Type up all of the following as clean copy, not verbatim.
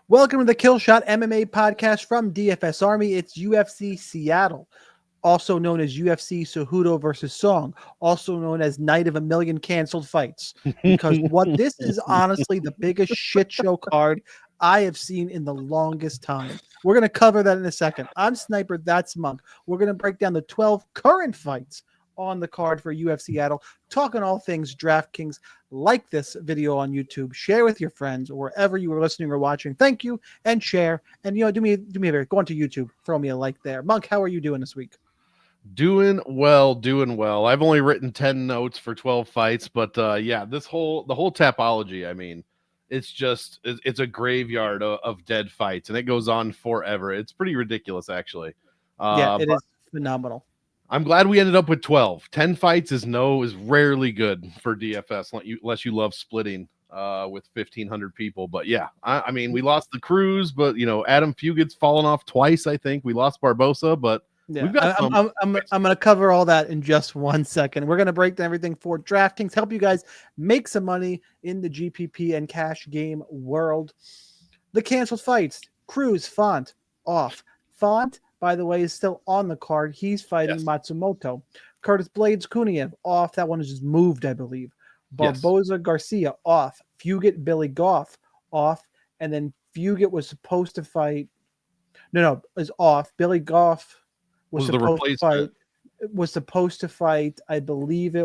Welcome to the Killshot MMA podcast from DFS Army. It's UFC Seattle, also known as UFC Cejudo versus Song, also known as Night of a Million Canceled Fights. Because this is honestly the biggest shit show card I have seen in the longest time. We're going to cover that in a second. I'm Sniper, that's Monk. We're going to break down the 12 current fights on the card for UFC Seattle, talking all things DraftKings. Like this video on YouTube, share with your friends or wherever you are listening or watching. Thank you, and share. And do me a favor, go onto YouTube, throw me a like there. Monk, how are you doing this week? Doing well. I've only written 10 notes for 12 fights, but yeah, the whole tapology, I mean, it's a graveyard of dead fights, and it goes on forever. It's pretty ridiculous, actually. Yeah, it is phenomenal. I'm glad we ended up with 12. 10 fights is rarely good for DFS, unless you love splitting with 1,500 people. But yeah, I mean, we lost the Cruz, but Adam Fugit's fallen off twice. I think we lost Barbosa, but yeah, I'm going to cover all that in just 1 second. We're going to break down everything for DraftKings, help you guys make some money in the GPP and cash game world. The canceled fights: Cruz, Font off. Font, by the way, is still on the card. He's fighting Matsumoto. Curtis Blades Kuniev off. That one is just moved, I believe. Barboza Garcia off. Fugit Billy Goff off. And then Fugit was supposed to fight. No, is off. Billy Goff was supposed to fight. I believe he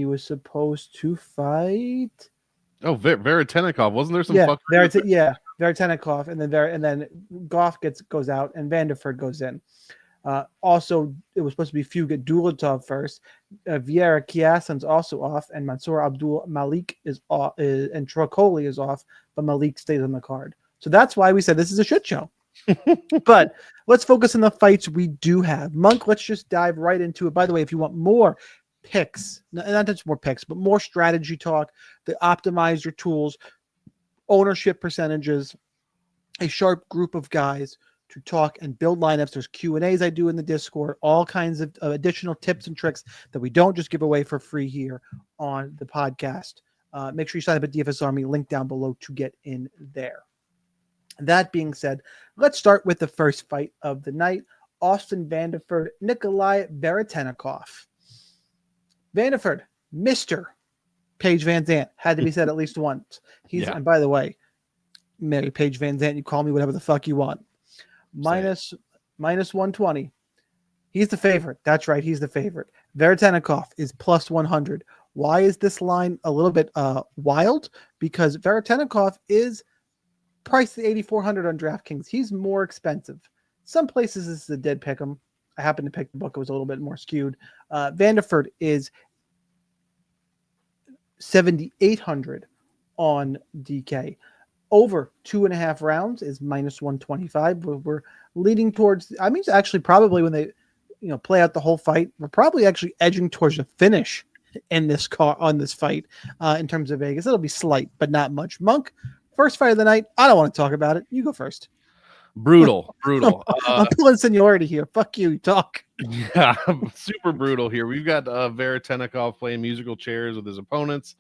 was supposed to fight. Oh, Veretennikov. Wasn't there some Veretennikov, and then Goff goes out and Vanderford goes in. Also, it was supposed to be Fugit Dulatov first. Vieira Kiasan's also off, and Mansour Abdul-Malik is off, and Trocoli is off, but Malik stays on the card. So that's why we said this is a shit show. But let's focus on the fights we do have. Monk, let's just dive right into it. By the way, if you want more picks, not just more picks, but more strategy talk to optimize your tools, ownership percentages, a sharp group of guys to talk and build lineups. There's Q&As I do in the Discord, all kinds of additional tips and tricks that we don't just give away for free here on the podcast. Make sure you sign up at DFS Army, link down below to get in there. That being said, let's start with the first fight of the night: Austin Vanderford, Nikolai Veretennikov. Vanderford, Mr. Paige Van Zandt, had to be said at least once. And by the way, Mary Paige Van Zandt, you call me whatever the fuck you want. Minus 120. He's the favorite. That's right, he's the favorite. Veretennikov is plus 100. Why is this line a little bit wild? Because Veretennikov is priced at 8,400 on DraftKings. He's more expensive. Some places this is a dead pick 'em. I happened to pick the book. It was a little bit more skewed. Vanderford is 7,800 on DK. Over 2.5 rounds is minus 125. We're leading towards, I mean, actually probably when they, play out the whole fight, we're probably actually edging towards a finish in this fight in terms of Vegas. It'll be slight, but not much. Monk, first fight of the night. I don't want to talk about it. You go first. Brutal. I'm pulling seniority here. Fuck you. Talk. Yeah, super brutal here. We've got Veretennikov playing musical chairs with his opponents,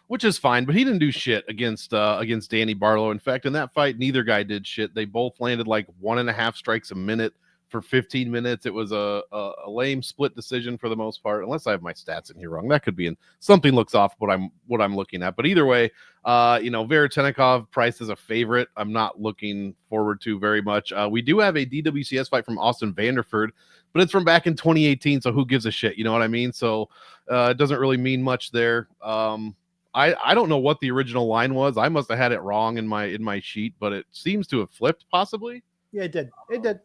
which is fine, but he didn't do shit against Danny Barlow. In fact, in that fight, neither guy did shit. They both landed like 1.5 strikes a minute for 15 minutes. It was a lame split decision for the most part, unless I have my stats in here wrong. That could be something looks off what I'm looking at. But either way, Veretennikov priced as a favorite. I'm not looking forward to very much. We do have a DWCS fight from Austin Vanderford, but it's from back in 2018, so who gives a shit? You know what I mean? So it doesn't really mean much there. I don't know what the original line was. I must have had it wrong in my sheet, but it seems to have flipped possibly. Yeah, it did. It did.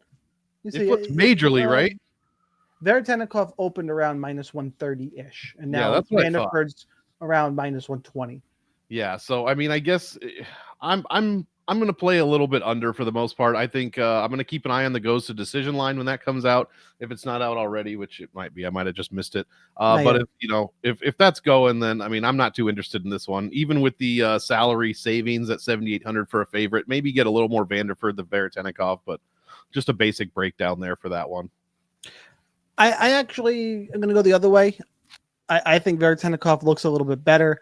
It flipped majorly, right? Veretennikov opened around minus 130-ish, and now Vanderford's around minus 120. Yeah, so I mean, I guess I'm going to play a little bit under for the most part. I think I'm going to keep an eye on the goes to decision line when that comes out. If it's not out already, which it might be, I might have just missed it. But if that's going, then I mean, I'm not too interested in this one. Even with the salary savings at 7,800 for a favorite, maybe get a little more Vanderford than Veretennikov, but just a basic breakdown there for that one. I actually am going to go the other way. I think Veretennikov looks a little bit better.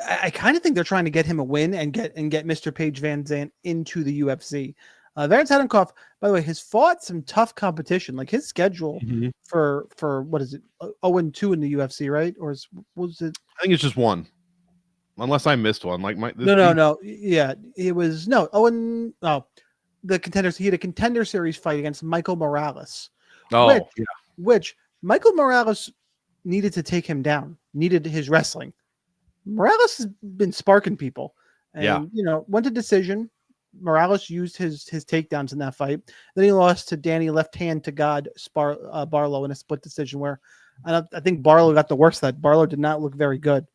I kind of think they're trying to get him a win and get Mr. Paige Van Zandt into the UFC. Veretennikov, by the way, has fought some tough competition. Like his schedule for what is it, 0-2 in the UFC, right? Or was it? I think it's just one, unless I missed one. Like No. Yeah, it was the contenders. He had a contender series fight against Michael Morales. Which Michael Morales needed to take him down. Needed his wrestling. Morales has been sparking people, and went to decision. Morales used his takedowns in that fight. Then he lost to Danny Left Hand to God Barlow in a split decision where I think Barlow got the worst of that. Barlow did not look very good.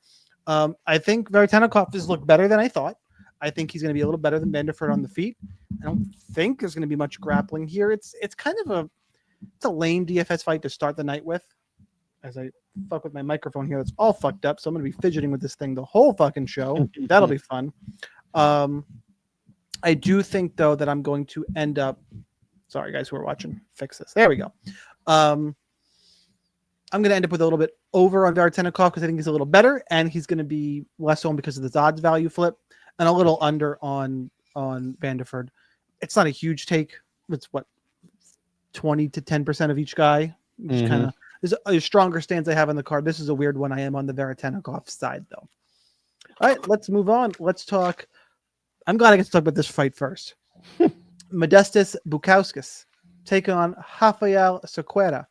I think Veretennikov has looked better than I thought. I think he's going to be a little better than Vanderford on the feet. I don't think there's going to be much grappling here. It's kind of a lame DFS fight to start the night with. As I fuck with my microphone here, it's all fucked up. So I'm going to be fidgeting with this thing the whole fucking show. That'll be fun. I do think, though, that I'm going to end up... Sorry, guys who are watching. Fix this. There we go. I'm going to end up with a little bit over on Veretennikov because I think he's a little better, and he's going to be less on because of this odds value flip, and a little under on Vanderford. It's not a huge take. It's, 20 to 10% of each guy. Which kind of is a stronger stance I have on the card. This is a weird one. I am on the Veretennikov side, though. All right, let's move on. Let's talk... I'm glad I get to talk about this fight first. Modestas Bukauskas take on Rafael Cerqueira.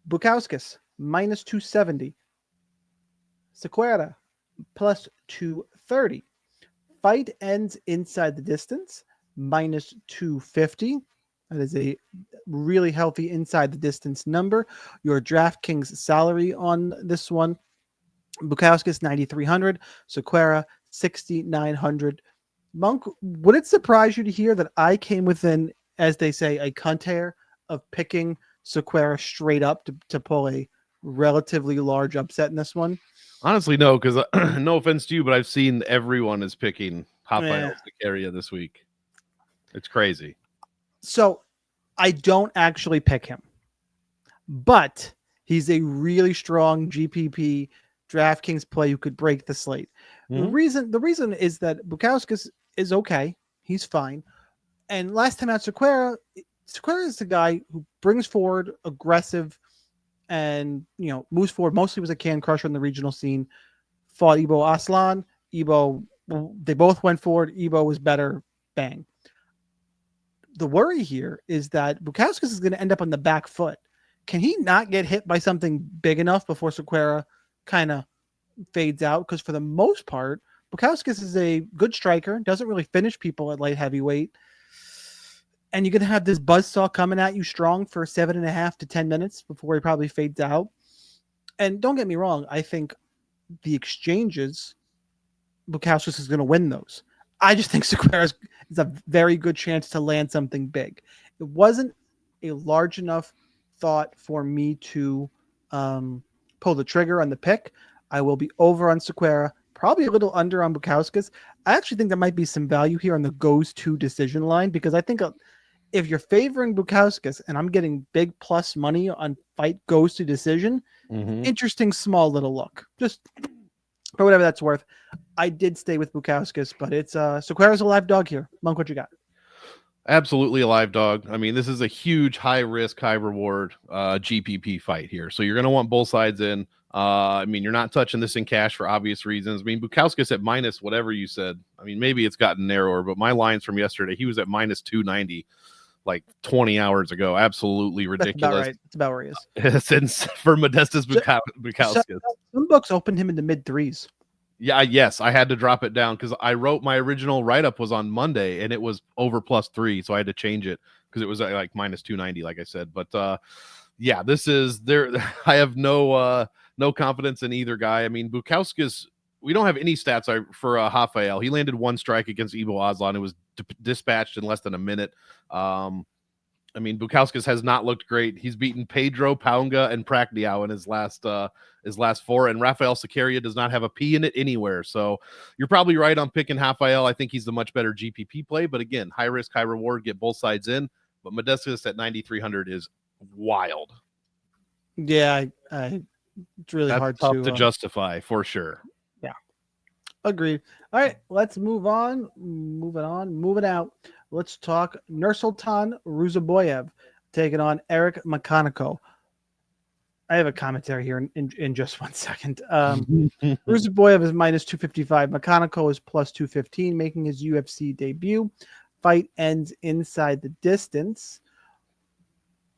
Bukauskas minus 270. Cerqueira plus 230. Fight ends inside the distance, minus 250. That is a really healthy inside the distance number. Your DraftKings salary on this one: Bukauskas 9,300, Cerqueira 6,900. Monk, would it surprise you to hear that I came within, as they say, a cunt hair of picking Cerqueira straight up to pull a relatively large upset in this one? Honestly, no, because no offense to you, but I've seen everyone is picking Rafael Cerqueira this week. It's crazy. So I don't actually pick him, but he's a really strong GPP DraftKings play who could break the slate. The reason is that Bukauskas is okay. He's fine. And last time out, Cerqueira is the guy who brings forward, aggressive, and moves forward. Mostly was a can crusher in the regional scene. Fought Ibo Aslan. They both went forward. Ibo was better. Bang. The worry here is that Bukauskas is going to end up on the back foot. Can he not get hit by something big enough before Cerqueira kind of fades out? Because for the most part, Bukauskas is a good striker, doesn't really finish people at light heavyweight. And you're going to have this buzzsaw coming at you strong for 7.5 to 10 minutes before he probably fades out. And don't get me wrong, I think the exchanges, Bukauskas is going to win those. I just think Cerqueira is a very good chance to land something big. It wasn't a large enough thought for me to pull the trigger on the pick. I will be over on Cerqueira, probably a little under on Bukauskas. I actually think there might be some value here on the goes to decision line, because I think if you're favoring Bukauskas and I'm getting big plus money on fight goes to decision, interesting small little look. Just for whatever that's worth. I did stay with Bukauskas, but it's Cerqueira's a live dog here. Monk, what you got? Absolutely a live dog. I mean, this is a huge high risk, high reward GPP fight here. So you're going to want both sides in. I mean, you're not touching this in cash for obvious reasons. I mean, Bukauskas at minus whatever you said. I mean, maybe it's gotten narrower, but my lines from yesterday, he was at minus 290 like 20 hours ago. Absolutely ridiculous. That's about where he is. Since for Modestas Bukauskas. Some books opened him in the mid threes. Yeah, yes, I had to drop it down because I wrote my original write-up was on Monday and it was over +3, so I had to change it because it was like minus 290, like I said. But yeah, this is there. I have no confidence in either guy. I mean, Bukauskas, we don't have any stats for Rafael. He landed one strike against Ibo Aslan. It was dispatched in less than a minute. I mean, Bukauskas has not looked great. He's beaten Pedro, Paunga, and Practiao in his last 4, and Rafael Cerqueira does not have a P in it anywhere. So you're probably right on picking Rafael. I think he's the much better GPP play, but again, high risk, high reward, get both sides in. But Modestas at 9,300 is wild. Yeah, it's really hard to justify for sure. Yeah, Agreed. All right, let's move on. Moving out. Let's talk Nursultan Ruziboev taking on Eric McConico. I have a commentary here in just 1 second. Ruziboev is minus 255. McConico is plus 215, making his UFC debut. Fight ends inside the distance.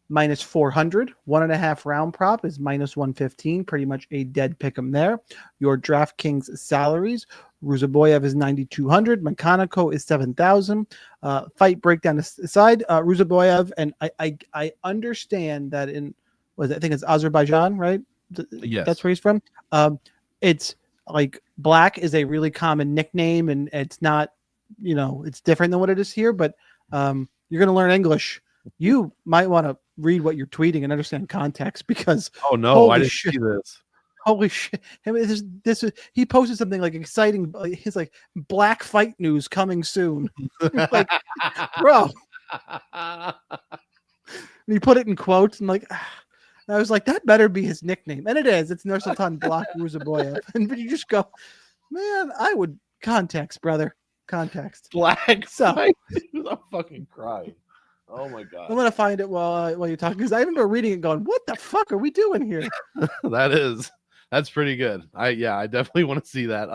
Minus 400. 1.5 round prop is minus 115. Pretty much a dead pick 'em there. Your DraftKings salaries. Ruziboev is 9,200. McConico is 7,000. Fight breakdown aside. Ruziboev, and I understand that I think it's Azerbaijan, right? Yes. That's where he's from. It's like black is a really common nickname, and it's not, it's different than what it is here, but you're going to learn English. You might want to read what you're tweeting and understand context, because oh no, I didn't see this. Holy shit. He posted something like exciting. He's like, black fight news coming soon. Like, bro. And he put it in quotes, and I was like, that better be his nickname. And it is. It's Nursultan Block Ruziboev. But you just go, man, I would context, brother. Context. Black so, fight. I'm fucking crying. Oh my god. I'm gonna find it while you're talking, because I remember reading it going, what the fuck are we doing here? That's pretty good. I definitely want to see that.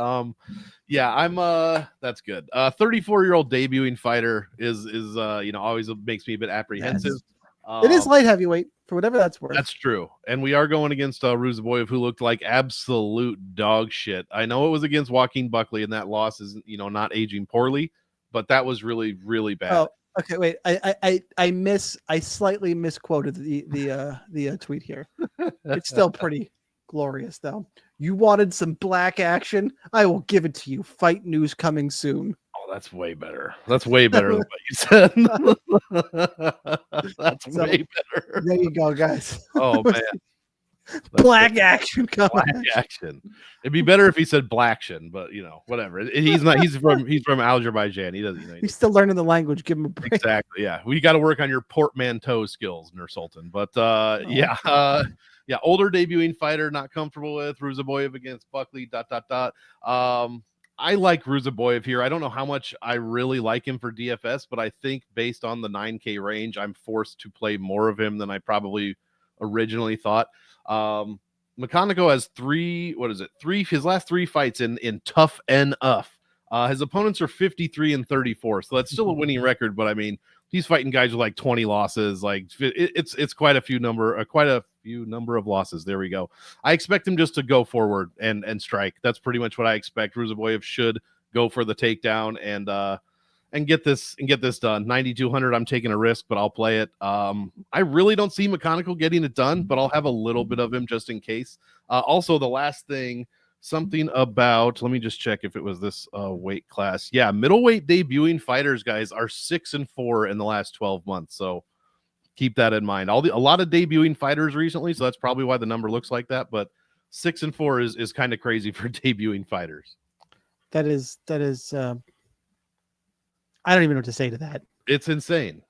That's good. 34-year-old debuting fighter is always makes me a bit apprehensive. Yes. It is light heavyweight, for whatever that's worth. That's true. And we are going against Ruziboev, who looked like absolute dog shit. I know it was against Joaquin Buckley, and that loss is, not aging poorly, but that was really, really bad. Oh, okay. Wait, I slightly misquoted the tweet here. It's still pretty glorious, though. You wanted some black action? I will give it to you. Fight news coming soon. That's way better. That's way better than what you said. That's way better. There you go, guys. Oh man. Black action coming. Black action. It'd be better if he said blaction, but whatever. He's not. He's from Azerbaijan. He doesn't. He's still learning the language. Give him a break. Exactly. Yeah, we got to work on your portmanteau skills, Nursultan. But older debuting fighter, not comfortable with Ruziboev against Buckley. ... I like Ruziboev here. I don't know how much I really like him for DFS, but I think based on the 9K range, I'm forced to play more of him than I probably originally thought. McConico has his last 3 fights in tough enough. His opponents are 53 and 34, so that's still a winning record, but I mean, he's fighting guys with like 20 losses. Like it's quite a few number of losses. There we go. I expect him just to go forward and strike. That's pretty much what I expect. Ruziboev should go for the takedown and get this done. 9,200. I'm taking a risk, but I'll play it. I really don't see McConico getting it done, but I'll have a little bit of him just in case. Also, the last thing. Something about, let me just check if it was this weight class. Yeah, middleweight debuting fighters, guys, are 6-4 in the last 12 months. So keep that in mind. A lot of debuting fighters recently, so that's probably why the number looks like that. But 6-4 is kind of crazy for debuting fighters. That is. I don't even know what to say to that. It's insane.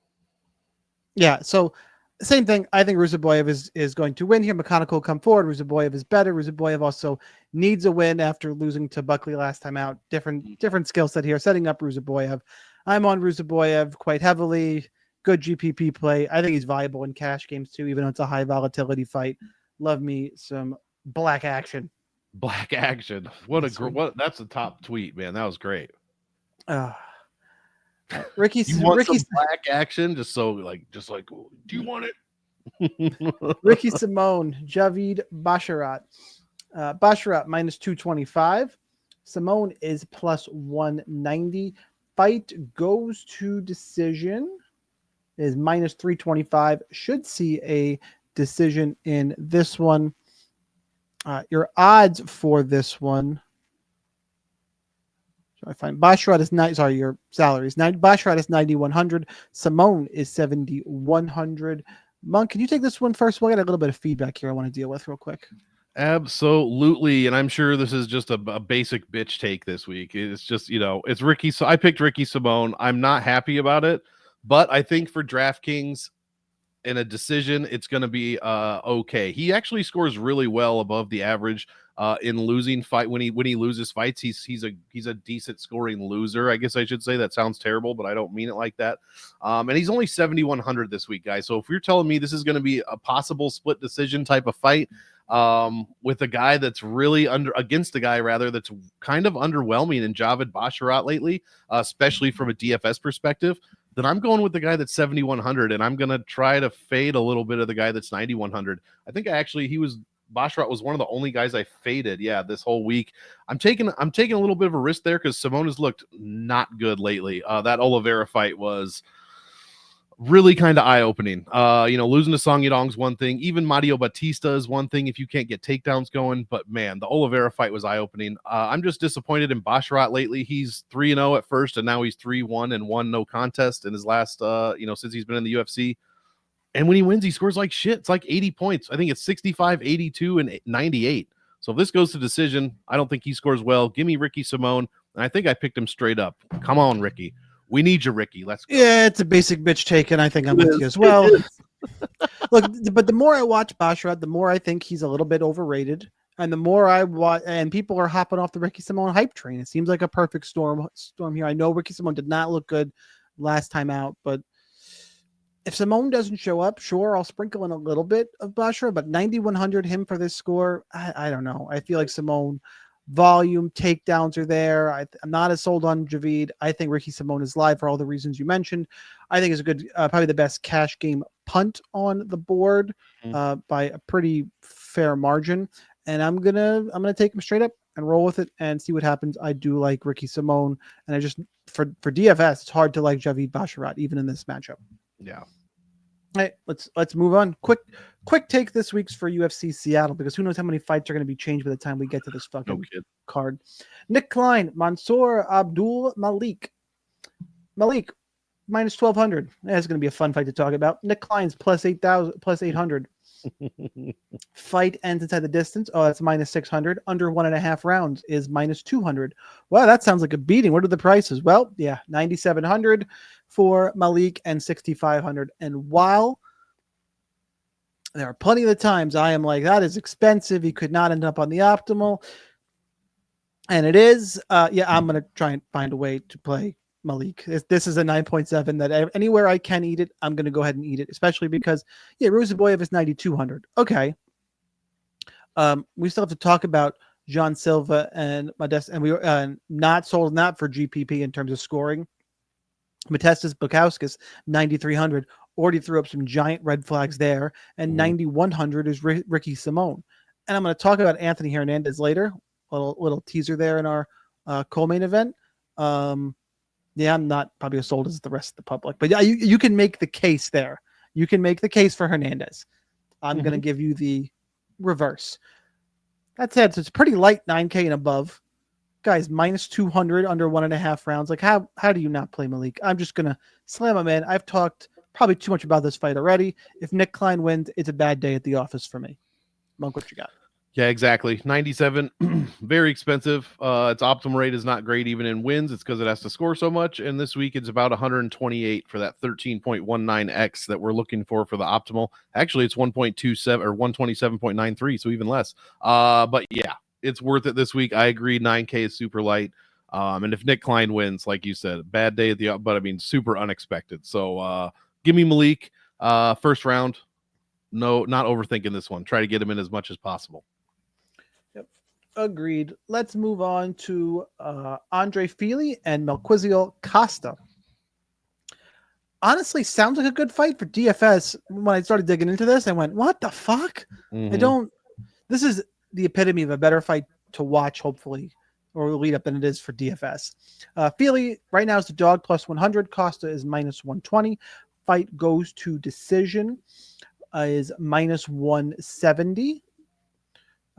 Yeah. So. Same thing. I think Ruziboev is going to win here. McConico will come forward. Ruziboev is better. Ruziboev also needs a win after losing to Buckley last time out. Different skill set here. Setting up Ruziboev. I'm on Ruziboev quite heavily. Good GPP play. I think he's viable in cash games too, even though it's a high volatility fight. Love me some black action. Black action. That's a top tweet, man. That was great. Ricky's black action, just like, do you want it? Ricky Simone, Javid Basharat. Basharat minus 225. Simone is plus 190. Fight goes to decision is minus 325. Should see a decision in this one. Your odds for this one. I find Basharat is your salaries. Basharat is 9,100. Simone is 7,100. Monk, can you take this one first? We'll get a little bit of feedback here I want to deal with real quick. Absolutely. And I'm sure this is just a basic bitch take this week. It's just, it's Ricky. So I picked Ricky Simone. I'm not happy about it, but I think for DraftKings in a decision, it's going to be okay. He actually scores really well above the average in losing fight. When he loses fights, he's a decent scoring loser. I guess I should say. That sounds terrible, but I don't mean it like that. And he's only 7,100 this week, guys. So if you're telling me this is going to be a possible split decision type of fight, with a guy that's really against a guy rather that's kind of underwhelming in Javid Basharat lately, especially from a DFS perspective, then I'm going with the guy that's 7,100, and I'm going to try to fade a little bit of the guy that's 9,100. I think Basharat was one of the only guys I faded. Yeah, this whole week. I'm taking a little bit of a risk there because Simone has looked not good lately. That Oliveira fight was really kind of eye-opening. Losing to Song Yadong's one thing. Even Mario Batista is one thing if you can't get takedowns going. But man, the Oliveira fight was eye-opening. I'm just disappointed in Basharat lately. He's 3-0 at first, and now he's 3-1 and 1 no contest in his last since he's been in the UFC. And when he wins, he scores like shit. It's like 80 points. I think it's 65, 82, and 98. So if this goes to decision, I don't think he scores well. Give me Ricky Simone. And I think I picked him straight up. Come on, Ricky. We need you, Ricky. Let's go. Yeah, it's a basic bitch take, and I think I'm with you as well. Look, but the more I watch Basharat, the more I think he's a little bit overrated. And the more I watch, and people are hopping off the Ricky Simone hype train. It seems like a perfect storm here. I know Ricky Simone did not look good last time out, but if Simone doesn't show up, sure, I'll sprinkle in a little bit of Basharat, but 9,100 him for this score, I don't know. I feel like Simone volume, takedowns are there. I'm not as sold on Javid. I think Ricky Simone is live for all the reasons you mentioned. I think it's a good, probably the best cash game punt on the board by a pretty fair margin. And I'm gonna take him straight up and roll with it and see what happens. I do like Ricky Simone, and I just for DFS, it's hard to like Javid Basharat even in this matchup. Yeah. All right, let's move on. Quick take this week's for UFC Seattle, because who knows how many fights are going to be changed by the time we get to this fucking card. Nick Klein, Mansour Abdul-Malik. Malik, minus 1,200. That's going to be a fun fight to talk about. Nick Klein's plus 800. Fight ends inside the distance. Oh, that's minus 600. Under 1.5 rounds is minus 200. Wow, that sounds like a beating. What are the prices? Well, yeah, 9,700 for Malik and 6,500. And while there are plenty of the times I am like, that is expensive, he could not end up on the optimal, and it is, I'm going to try and find a way to play Malik. This is a 9.7 that anywhere I can eat it, I'm going to go ahead and eat it, especially because, Ruziboev is 9,200. Okay. We still have to talk about Jean Silva and Modest, and we were not sold not for GPP in terms of scoring. Matestas Bukauskas, 9,300. Already threw up some giant red flags there. And 9,100 is Ricky Simone. And I'm going to talk about Anthony Hernandez later. Little teaser there in our co-main event. I'm not probably as sold as the rest of the public. But yeah, you can make the case there. You can make the case for Hernandez. I'm going to give you the reverse. That said, so it's pretty light 9K and above. Guys, minus 200 under 1.5 rounds. Like, how do you not play Malik? I'm just going to slam him in. I've talked probably too much about this fight already. If Nick Klein wins, it's a bad day at the office for me. Monk, what you got? Yeah, exactly. 97, very expensive. Its optimal rate is not great even in wins. It's because it has to score so much. And this week it's about 128 for that 13.19x that we're looking for the optimal. Actually, it's 1.27 or 127.93, so even less. But yeah, it's worth it this week. I agree. 9K is super light. And if Nick Klein wins, like you said, bad day at the, but I mean, super unexpected. So give me Malik first round. No, not overthinking this one. Try to get him in as much as possible. Yep. Agreed. Let's move on to Andre Fili and Melquizael Costa. Honestly, sounds like a good fight for DFS. When I started digging into this, I went, what the fuck? This is the epitome of a better fight to watch, hopefully, or lead up than it is for DFS. Fili right now is the dog plus 100. Costa is minus 120. Fight goes to decision is minus 170.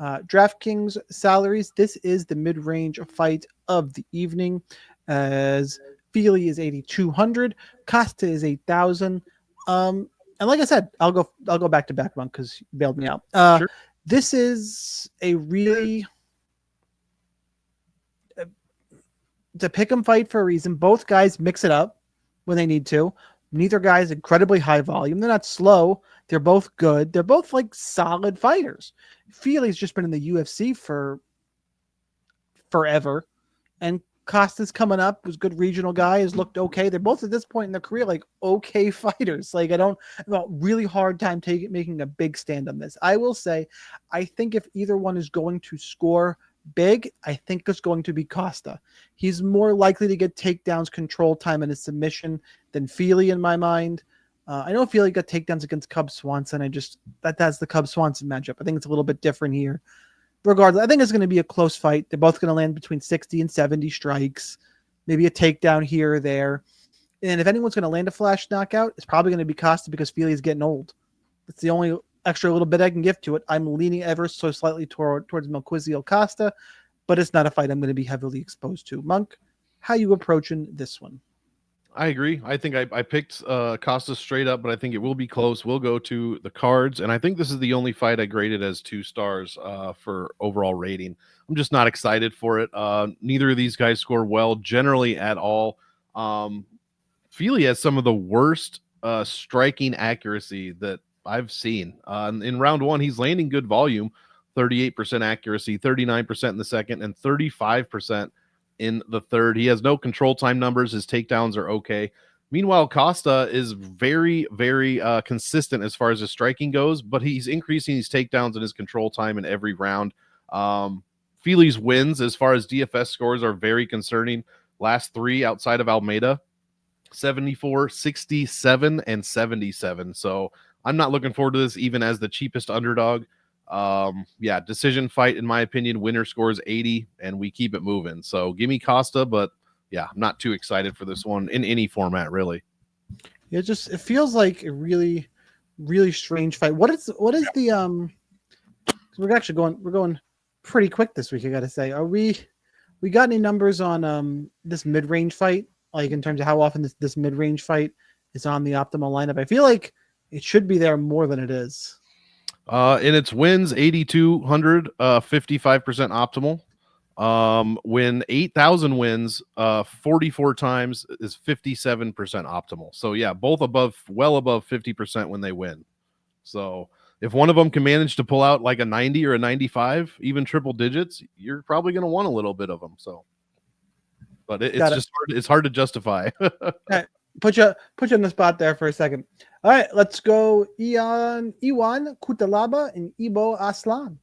DraftKings salaries. This is the mid-range fight of the evening, as Fili is 8,200, Costa is 8,000. And like I said, I'll go back to back one because you bailed me out. Sure. This is a really it's a pick 'em fight for a reason. Both guys mix it up when they need to. Neither guy is incredibly high volume. They're not slow. They're both good. They're both like solid fighters. Fili's just been in the UFC for forever. And Costa's coming up, was good regional guy, has looked okay. They're both at this point in their career like okay fighters. Like I have a really hard time making a big stand on this. I will say, I think if either one is going to score big, I think it's going to be Costa. He's more likely to get takedowns, control time, and a submission than Fili in my mind. I know Fili got takedowns against Cub Swanson. That's the Cub Swanson matchup. I think it's a little bit different here. Regardless, I think it's going to be a close fight. They're both going to land between 60 and 70 strikes, maybe a takedown here or there. And if anyone's going to land a flash knockout, it's probably going to be Costa because Fili is getting old. That's the only extra little bit I can give to it. I'm leaning ever so slightly towards Melquizio Costa, but it's not a fight I'm going to be heavily exposed to. Monk, how you approaching this one? I agree. I think I picked Costa straight up, but I think it will be close. We'll go to the cards, and I think this is the only fight I graded as 2 stars for overall rating. I'm just not excited for it. Neither of these guys score well generally at all. Fili has some of the worst striking accuracy that I've seen. In round 1, he's landing good volume, 38% accuracy, 39% in the second, and 35% in the third. He has no control time numbers. His takedowns are okay. Meanwhile, Costa is very, very consistent as far as his striking goes, but he's increasing his takedowns and his control time in every round. Fili's wins as far as DFS scores are very concerning. Last 3 outside of Almeida, 74, 67, and 77. So I'm not looking forward to this even as the cheapest underdog. Decision fight, in my opinion. Winner scores 80, and we keep it moving. So give me Costa, but yeah, I'm not too excited for this one in any format, really. It feels like a really, really strange fight. What is the we're going pretty quick this week, I gotta say. We got any numbers on this mid-range fight? Like in terms of how often this mid-range fight is on the optimal lineup? I feel like it should be there more than it is. In its wins, 8,200, 55% optimal. When 8,000 wins, 44 times is 57% optimal. So yeah, both well above 50% when they win. So if one of them can manage to pull out like a 90 or a 95, even triple digits, you're probably going to want a little bit of them. So, but it's hard to justify. Okay. Put you on the spot there for a second. All right, let's go. Iwan Cutelaba and Ibo Aslan.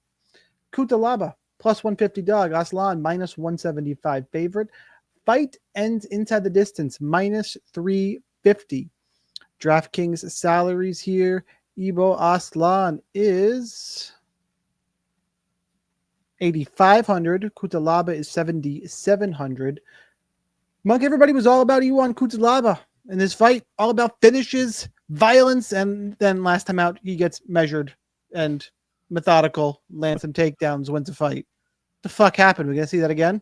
Cutelaba plus 150 dog. Aslan minus 175 favorite. Fight ends inside the distance minus 350. DraftKings salaries here. Ibo Aslan is 8,500. Cutelaba is 7,700. Monk, everybody was all about Iwan Cutelaba in this fight, all about finishes, violence, and then last time out, he gets measured and methodical, lands some takedowns, wins a fight. What the fuck happened? We gonna see that again?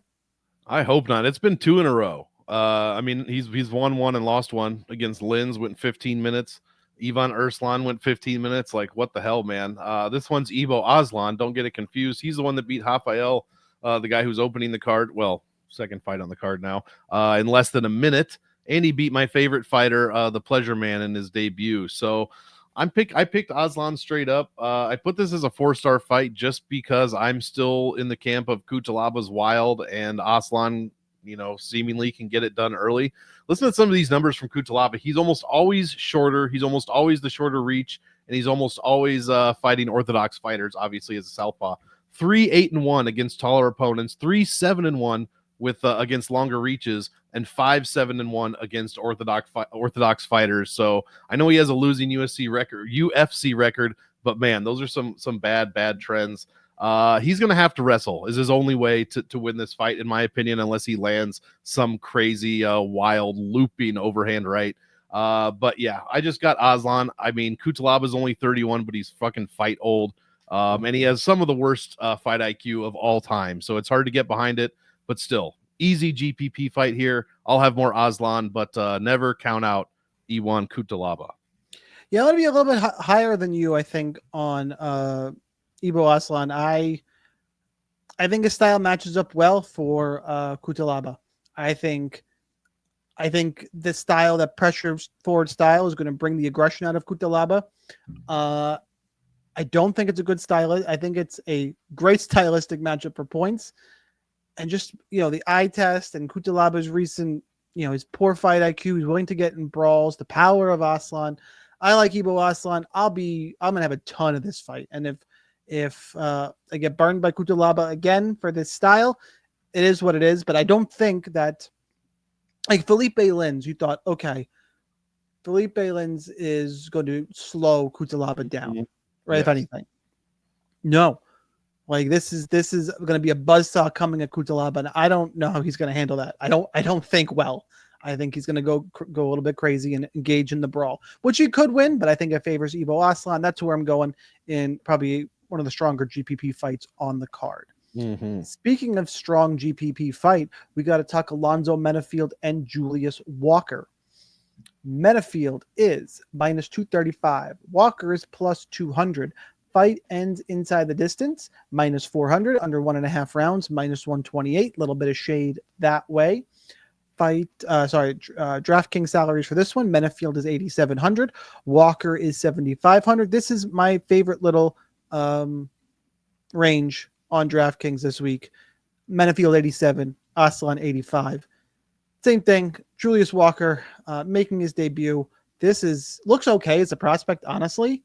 I hope not. It's been 2 in a row. I mean, he's won 1 and lost 1 against Linz, went 15 minutes. Ivan Arslan went 15 minutes. Like, what the hell, man? This one's Ibo Aslan. Don't get it confused. He's the one that beat Rafael, the guy who's opening the card. Well, second fight on the card now, in less than a minute. And he beat my favorite fighter, the Pleasure Man, in his debut. So I picked Aslan straight up. I put this as a 4-star fight just because I'm still in the camp of Cutelaba's wild, and Aslan, seemingly can get it done early. Listen to some of these numbers from Cutelaba. He's almost always shorter. He's almost always the shorter reach, and he's almost always fighting orthodox fighters, obviously, as a southpaw. 3-8-1 against taller opponents, 3-7-1 with against longer reaches, and 5-7-1 against orthodox fighters. So I know he has a losing UFC record, but man, those are some bad trends. He's gonna have to wrestle is his only way to win this fight, in my opinion, unless he lands some crazy wild looping overhand right. But yeah, I just got Aslan. I mean, Cutelaba is only 31, but he's fucking fight old. And he has some of the worst fight IQ of all time. So it's hard to get behind it, but still easy GPP fight here. I'll have more Aslan, but never count out Iwan Cutelaba. Yeah, I'm going to be a little bit higher than you, I think, on Ibo Aslan. I think his style matches up well for Cutelaba. I think I think this style, that pressure forward style, is going to bring the aggression out of Cutelaba. I don't think it's a good style. I think it's a great stylistic matchup for points. And just, the eye test and Cutelaba's recent, his poor fight IQ, he's willing to get in brawls, the power of Aslan. I like Ibo Aslan. I'm going to have a ton of this fight. And if I get burned by Cutelaba again for this style, it is what it is. But I don't think that, like Felipe Lins, you thought, okay, Felipe Lins is going to slow Cutelaba down, right? Yes. If anything. No. Like this is going to be a buzzsaw coming at Cutelaba, and I don't know how he's going to handle that. I don't think well. I think he's going to go a little bit crazy and engage in the brawl, which he could win, but I think it favors Ibo Aslan. That's where I'm going in probably one of the stronger GPP fights on the card. Mm-hmm. Speaking of strong GPP fight, we got to talk Alonzo Menifield and Julius Walker. Menifield is minus 235. Walker is plus 200. Fight ends inside the distance, minus 400, under 1.5 rounds, minus 128. Little bit of shade that way. DraftKings salaries for this one. Menifield is 8,700. Walker is 7,500. This is my favorite little range on DraftKings this week. Menifield 87, Aslan 85. Same thing. Julius Walker making his debut. This looks okay as a prospect, honestly.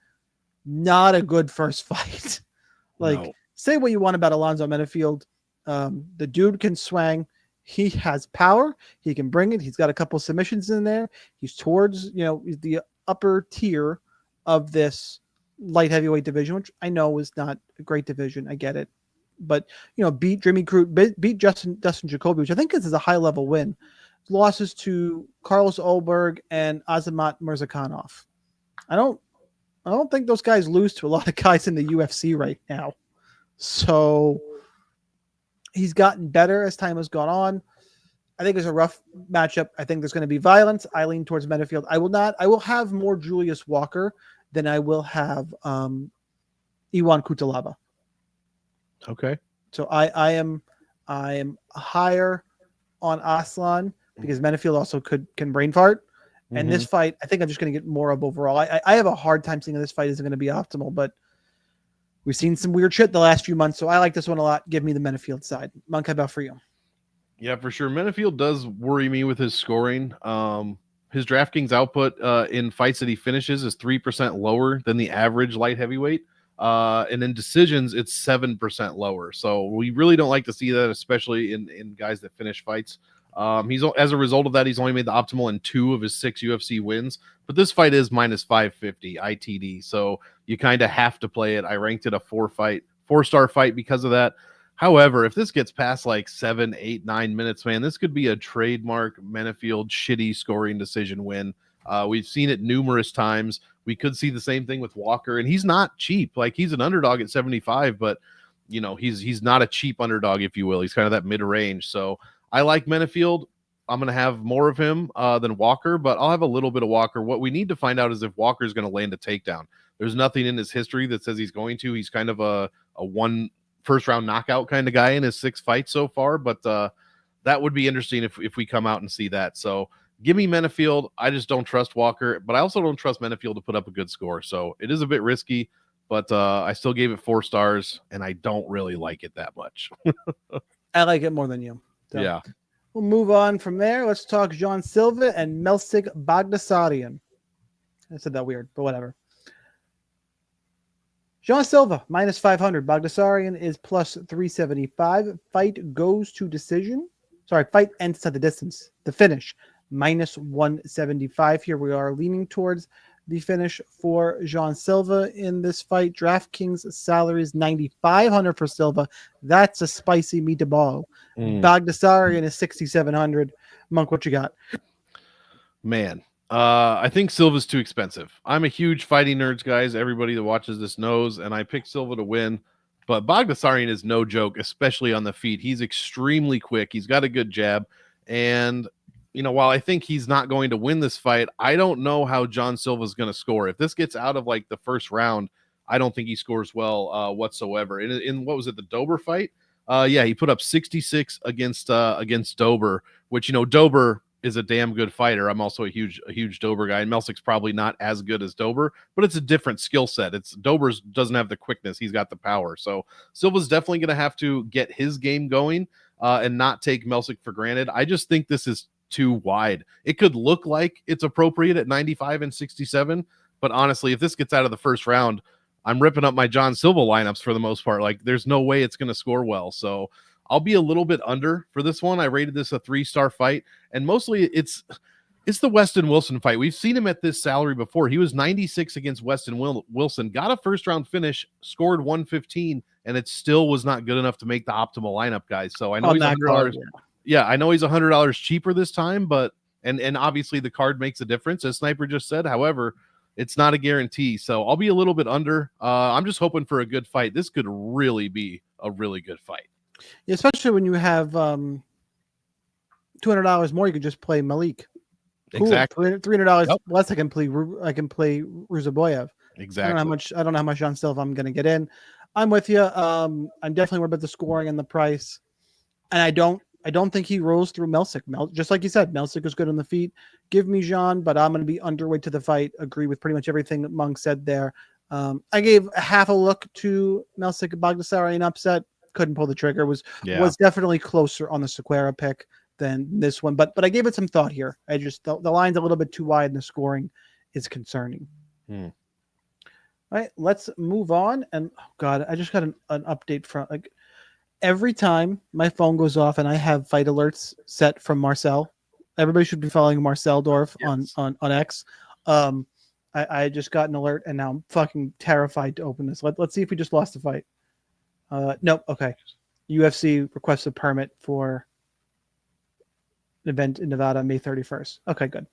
Not a good first fight. Say what you want about Alonzo Menifield. The dude can swing. He has power. He can bring it. He's got a couple submissions in there. He's towards, the upper tier of this light heavyweight division, which I know is not a great division. I get it. But, beat Jimmy Crute, beat Dustin Jacoby, which I think is a high-level win. Losses to Carlos Olberg and Azamat Mirzakhanov. I don't think those guys lose to a lot of guys in the UFC right now. So he's gotten better as time has gone on. I think it's a rough matchup. I think there's going to be violence. I lean towards Menifield. I will have more Julius Walker than I will have Iwan Cutelaba. Okay. So I am higher on Aslan because Menifield also can brain fart. And this fight, I think I'm just going to get more of overall. I have a hard time seeing this fight isn't going to be optimal, but we've seen some weird shit the last few months, so I like this one a lot. Give me the Menifield side. Monk, how about for you? Yeah, for sure. Menifield does worry me with his scoring. His DraftKings output in fights that he finishes is 3% lower than the average light heavyweight. And in decisions, it's 7% lower. So we really don't like to see that, especially in guys that finish fights. As a result of that, he's only made the optimal in 2 of his 6 UFC wins. But this fight is minus 550 ITD, so you kind of have to play it. I ranked it a 4-star fight because of that. However, if this gets past like 7, 8, 9 minutes, man, this could be a trademark Menifield shitty scoring decision win. We've seen it numerous times. We could see the same thing with Walker, and he's not cheap. Like, he's an underdog at 75, but he's not a cheap underdog, if you will. He's kind of that mid-range. So I like Menifield. I'm going to have more of him than Walker, but I'll have a little bit of Walker. What we need to find out is if Walker's going to land a takedown. There's nothing in his history that says he's going to. He's kind of a one first-round knockout kind of guy in his 6 fights so far, but that would be interesting if we come out and see that. So give me Menifield. I just don't trust Walker, but I also don't trust Menifield to put up a good score. So it is a bit risky, but I still gave it 4 stars, and I don't really like it that much. I like it more than you. So yeah. We'll move on from there. Let's talk Jean Silva and Melsik Bagdasaryan. I said that weird, but whatever. Jean Silva, minus 500. Bagdasaryan is plus 375. Fight goes to decision. Sorry, fight ends at the distance. The finish, minus 175. Here we are leaning towards the finish for Jean Silva in this fight. DraftKings salary is 9,500 for Silva. That's a spicy meatball. Bagdasaryan is 6,700. Monk, what you got? Man, I think Silva's too expensive. I'm a huge fighting nerds, guys. Everybody that watches this knows, and I picked Silva to win. But Bagdasaryan is no joke, especially on the feet. He's extremely quick. He's got a good jab. And, while I think he's not going to win this fight, I don't know how John Silva's going to score. If this gets out of like the first round, I don't think he scores well whatsoever. In what was it, the Dober fight? Yeah, he put up 66 against Dober, which, Dober is a damn good fighter. I'm also a huge Dober guy, and Melsik's probably not as good as Dober, but it's a different skill set. It's Dober's doesn't have the quickness, he's got the power. So Silva's definitely going to have to get his game going and not take Melsik for granted. I just think this is too wide. It could look like it's appropriate at 95 and 67, but honestly, if this gets out of the first round, I'm ripping up my John Silva lineups for the most part. Like, there's no way it's going to score well. So I'll be a little bit under for this one. I rated this a 3-star fight, and mostly it's the Weston Wilson fight. We've seen him at this salary before. He was 96 against Weston Wilson, got a first-round finish, scored 115, and it still was not good enough to make the optimal lineup, guys. So I know he's $100. Yeah, I know he's $100 cheaper this time, but and obviously the card makes a difference, as Sniper just said. However, it's not a guarantee, so I'll be a little bit under. I'm just hoping for a good fight. This could really be a really good fight. Yeah, especially when you have $200 more, you could just play Malik. Cool. Exactly. $300 less. I can play Ruziboev. Exactly. I don't know how much John Silva I'm going to get in. I'm with you. I'm definitely worried about the scoring and the price, and I don't think he rolls through Melsik. Just like you said, Melsik is good on the feet. Give me Jean, but I'm going to be underweight to the fight. Agree with pretty much everything that Monk said there. I gave a half a look to Melsik Bagdasaryan upset. Couldn't pull the trigger. Was definitely closer on the Cerqueira pick than this one, but I gave it some thought here. I just the line's a little bit too wide and the scoring is concerning. All right, let's move on. And oh God, I just got an update from like every time my phone goes off and I have fight alerts set from Marcel. Everybody should be following Marcel Dorf on X. I just got an alert and now I'm fucking terrified to open this. Let's see if we just lost the fight. Nope. Okay. UFC requests a permit for an event in Nevada, May 31st. Okay, good.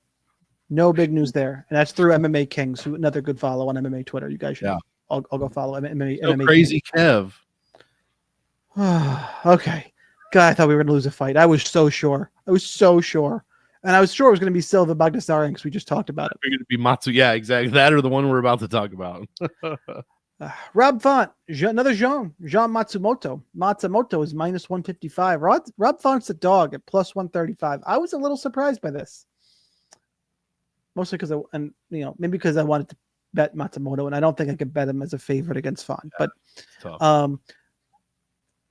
No big news there. And that's through MMA Kings, who another good follow on MMA Twitter. You guys should. I'll go follow MMA crazy Kings. Kev. Okay. God, I thought we were going to lose a fight. I was so sure. And I was sure it was going to be Silva Bagdasaryan because we just talked about it. It's going to be Matsu. Yeah, exactly. That or the one we're about to talk about. Rob Font, another Jean Matsumoto. Matsumoto is minus 155. Rob Font's a dog at plus 135. I was a little surprised by this, mostly because maybe because I wanted to bet Matsumoto, and I don't think I could bet him as a favorite against Font. But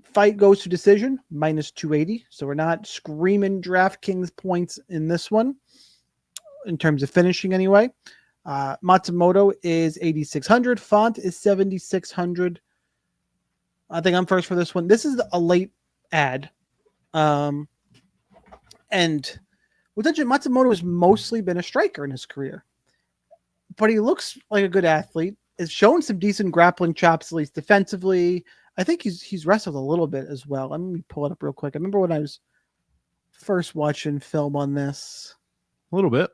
fight goes to decision, minus 280. So we're not screaming DraftKings points in this one, in terms of finishing anyway. Matsumoto is 8,600. Font is 7,600. I think I'm first for this one. This is a late ad. And Matsumoto has mostly been a striker in his career, but he looks like a good athlete. Has shown some decent grappling chops, at least defensively. I think he's wrestled a little bit as well. Let me pull it up real quick. I remember when I was first watching film on this. A little bit.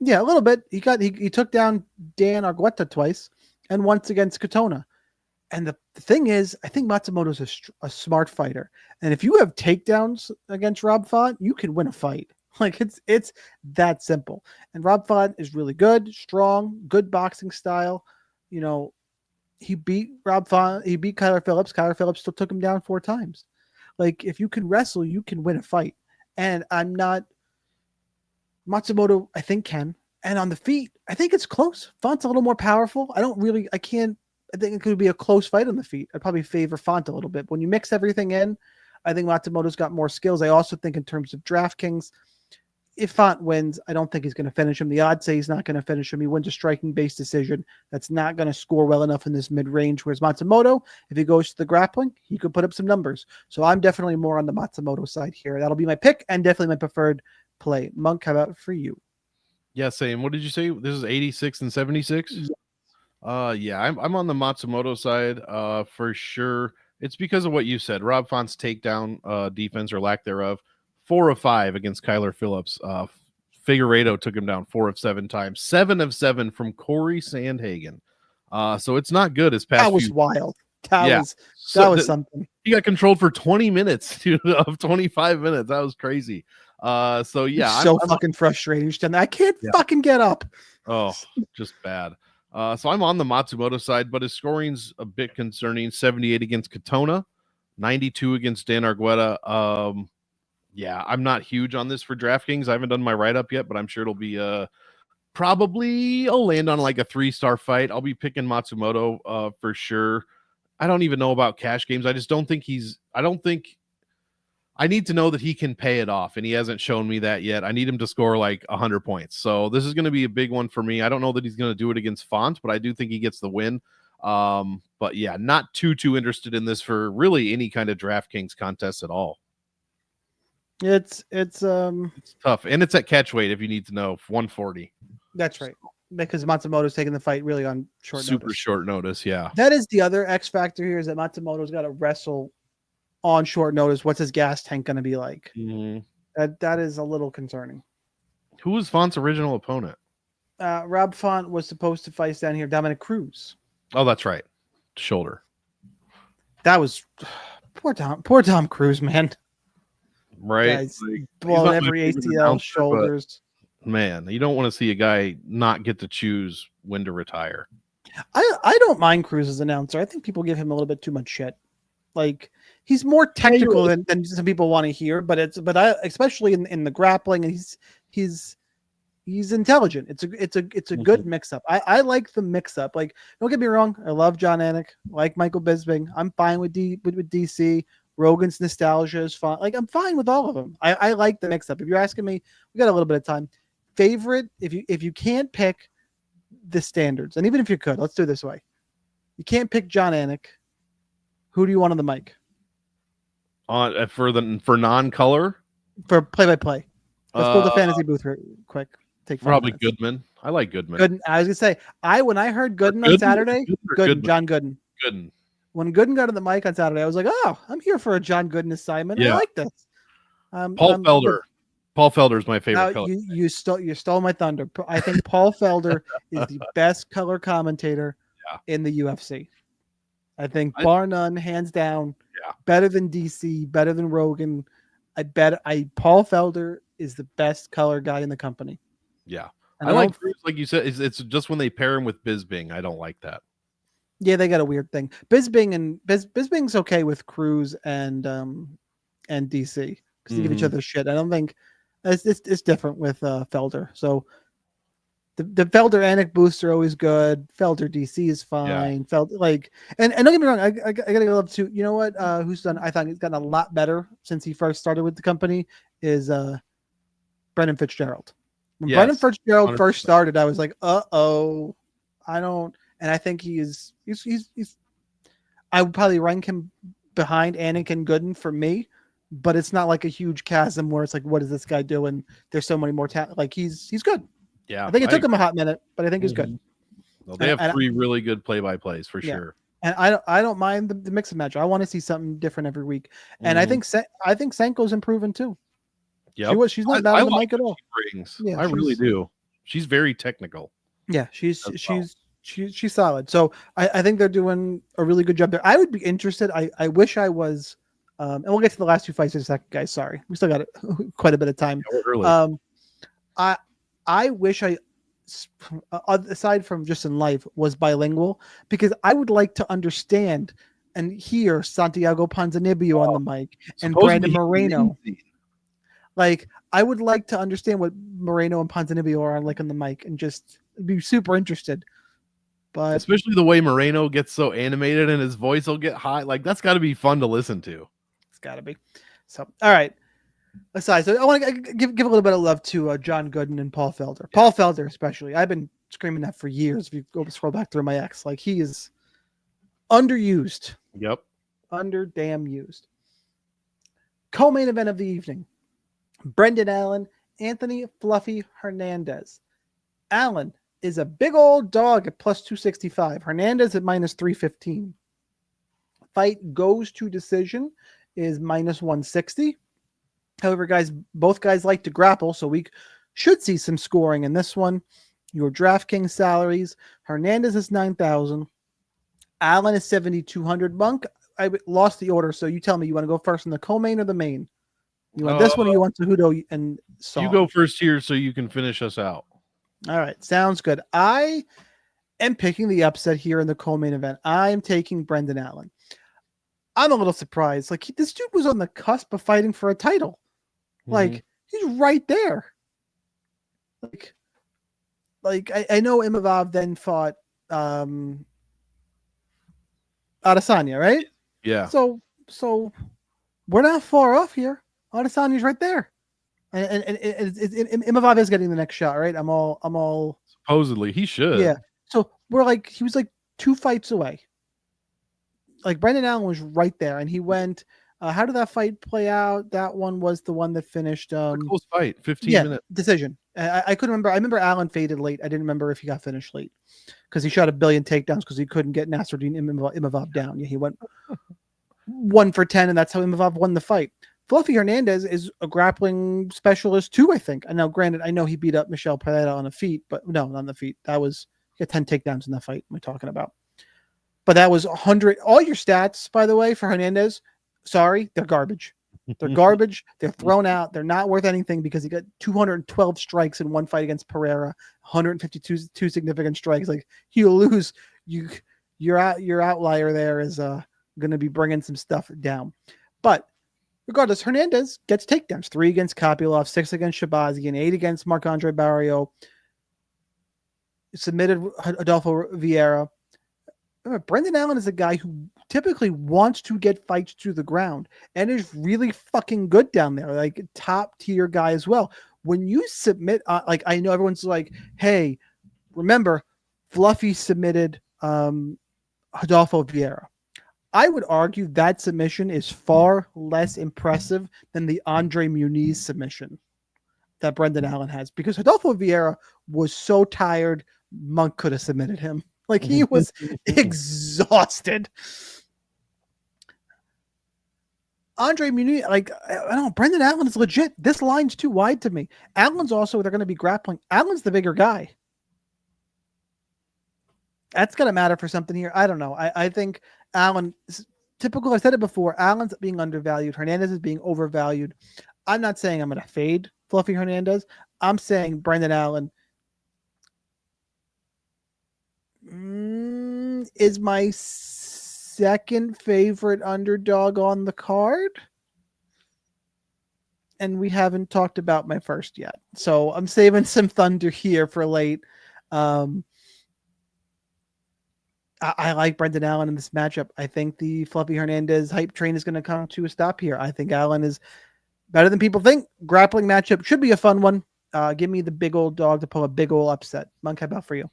Yeah, a little bit. He took down Dan Argueta twice and once against Katona. And the thing is, I think Matsumoto's a smart fighter. And if you have takedowns against Rob Font, you can win a fight. Like it's that simple. And Rob Font is really good, strong, good boxing style. You know, he beat Rob Font. He beat Kyler Phillips. Kyler Phillips still took him down 4 times. Like, if you can wrestle, you can win a fight. And Matsumoto, I think, can. And on the feet, I think it's close. Font's a little more powerful. I think it could be a close fight on the feet. I'd probably favor Font a little bit. But when you mix everything in, I think Matsumoto's got more skills. I also think in terms of DraftKings, if Font wins, I don't think he's going to finish him. The odds say he's not going to finish him. He wins a striking-based decision that's not going to score well enough in this mid-range. Whereas Matsumoto, if he goes to the grappling, he could put up some numbers. So I'm definitely more on the Matsumoto side here. That'll be my pick and definitely my preferred play. Monk, how about for you? Yeah, same. What did you say? This is 86 and 76? Yeah, I'm on the Matsumoto side for sure. It's because of what you said. Rob Font's takedown defense or lack thereof. 4 of 5 against Kyler Phillips. Figueiredo took him down 4 of 7 times. 7 of 7 from Corey Sandhagen. So it's not good as past. That was wild. That was something. He got controlled for 20 minutes of 25 minutes. That was crazy. So yeah, I'm fucking frustrating. I can't fucking get up. Oh, just bad. So I'm on the Matsumoto side, but his scoring's a bit concerning. 78 against Katona, 92 against Dan Argueta. Yeah, I'm not huge on this for DraftKings. I haven't done my write-up yet, but I'm sure it'll be probably I'll land on like a 3-star fight. I'll be picking Matsumoto for sure. I don't even know about cash games. I just don't think I need to know that he can pay it off, and he hasn't shown me that yet. I need him to score like 100 points. So this is going to be a big one for me. I don't know that he's going to do it against Font, but I do think he gets the win. But yeah, not too interested in this for really any kind of DraftKings contest at all. It's tough, and it's at catch weight if you need to know, 140. That's right, because Matsumoto's taking the fight really on super short notice. Yeah, that is the other X factor here, is that Matsumoto's got to wrestle on short notice. What's his gas tank going to be like? That is a little concerning. Who was Font's original opponent? Rob Font was supposed to fight down here Dominic Cruz. Oh, that's right, shoulder. That was poor Tom Cruise, man. Right, blowing every ACL, shoulders. Man, you don't want to see a guy not get to choose when to retire. I don't mind Cruz as announcer. I think people give him a little bit too much shit. Like, he's more technical than some people want to hear, but especially in the grappling, and he's intelligent. It's a good mix up. I like the mix up. Like, don't get me wrong, I love John Anik, like Michael Bisping. I'm fine with DC. Rogan's nostalgia is fine. Like, I'm fine with all of them. I like the mix up. If you're asking me, we got a little bit of time. Favorite, if you can't pick the standards, and even if you could, let's do it this way. You can't pick John Anik. Who do you want on the mic? For non-color? For play-by-play. Let's go to the fantasy booth real quick. Take probably minutes. Goodman. I like Goodman. Gooden. I was gonna say, when I heard Gooden on Saturday, John Gooden. Gooden. When Gooden got on the mic on Saturday, I was like, oh, I'm here for a John Gooden assignment. Yeah. I like this. Paul Felder. Paul Felder is my favorite color. You stole my thunder. I think Paul Felder is the best color commentator in the UFC. I think bar none, hands down, better than DC, better than Rogan. Paul Felder is the best color guy in the company. Yeah. I like Cruz, like you said, it's just when they pair him with Bisping, I don't like that. Yeah, they got a weird thing. Bisping's okay with Cruz and DC because they give each other shit. I don't think it's different with Felder. So the Felder Anik boosts are always good. Felder DC is fine. Yeah. Felder and don't get me wrong, I gotta love to. You know what? Who's done? I thought he's gotten a lot better since he first started with the company. Is Brendan Fitzgerald. When Brendan Fitzgerald 100%. First started, I was like, I don't. And I think he's I would probably rank him behind Anik and Gooden for me, but it's not like a huge chasm where it's like, what is this guy doing? There's so many more talent. Like, he's good. Yeah. I think it took him a hot minute, but I think he's good. Well, they have 3 really good play-by-plays for sure. And I don't mind the mix and match. I want to see something different every week. And I think Sanko's improving too. Yeah. She's not bad on the mic at all. Yeah, I really do. She's very technical. Yeah, she's solid. So I think they're doing a really good job there. I would be interested. I wish I was, and we'll get to the last 2 fights in a second, guys. Sorry, we still got quite a bit of time. I wish I, aside from just in life, was bilingual, because I would like to understand and hear Santiago Ponzinibbio on the mic and Brandon Moreno. Like, I would like to understand what Moreno and Ponzinibbio are like on the mic, and just be super interested. But especially the way Moreno gets so animated and his voice will get high. Like, that's got to be fun to listen to. It's got to be. So, all right. Aside, so I want to give a little bit of love to John Gooden and Paul Felder. Yeah. Paul Felder, especially. I've been screaming that for years. If you go scroll back through my X, like, he is underused. Yep. Damn used. Co-main event of the evening. Brendan Allen, Anthony Fluffy Hernandez. Allen is a big old dog at plus 265. Hernandez at minus 315. Fight goes to decision is minus 160. However, guys, both guys like to grapple, so we should see some scoring in this one. Your DraftKings salaries: Hernandez is 9,000. Allen is 7,200. Monk, I lost the order, so you tell me, you want to go first in the co-main or the main? You want this one, or you want Cejudo and Song? You go first here so you can finish us out. All right, sounds good. I am picking the upset here in the co-main event. I am taking Brendan Allen. I'm a little surprised. Like, this dude was on the cusp of fighting for a title. Like he's right there. Like I know Imavov then fought Adesanya, right? Yeah. So we're not far off here. Adesanya's right there. And Imavov is getting the next shot, right? I'm all Supposedly he should. yeah. So he was like 2 fights away. Like Brendan Allen was right there, and he went. How did that fight play out? That one was the one that finished. A close fight, 15 minutes decision. I couldn't remember. I remember Allen faded late. I didn't remember if he got finished late because he shot a billion takedowns because he couldn't get Nasruddin Imavov down. Yeah, he went 1 for 10, and that's how Imavov won the fight. Fluffy Hernandez is a grappling specialist too, I think. I know, granted, I know he beat up Michel Pereira on the feet, but no, not on the feet. He had 10 takedowns in that fight. What am I talking about? But that was 100. All your stats, by the way, for Hernandez, sorry, they're garbage. They're garbage. They're thrown out. They're not worth anything because he got 212 strikes in one fight against Pereira, 152 significant strikes. Like you lose, your outlier there is going to be bringing some stuff down. But regardless, Hernandez gets takedowns: 3 against Kopylov, 6 against Shabazian, 8 against Marc-Andre Barrio. Submitted Adolfo Vieira. Remember, Brendan Allen is a guy who typically wants to get fights to the ground and is really fucking good down there, like top tier guy as well. When you submit, like I know everyone's like, hey, remember, Fluffy submitted Adolfo Vieira. I would argue that submission is far less impressive than the Andre Muniz submission that Brendan Allen has, because Adolfo Vieira was so tired, Monk could have submitted him. Like he was exhausted. Andre Muniz, like I don't know, Brendan Allen is legit. This line's too wide to me. Allen's also, they're going to be grappling. Allen's the bigger guy. That's going to matter for something here. I don't know. I think Allen, typical, I said it before, Allen's being undervalued. Hernandez is being overvalued. I'm not saying I'm going to fade Fluffy Hernandez. I'm saying Brendan Allen is my second favorite underdog on the card. And we haven't talked about my first yet. So I'm saving some thunder here for late. I like Brendan Allen in this matchup. I think the Fluffy Hernandez hype train is going to come to a stop here. I think Allen is better than people think. Grappling matchup should be a fun one. Give me the big old dog to pull a big old upset. Monk, how about for you?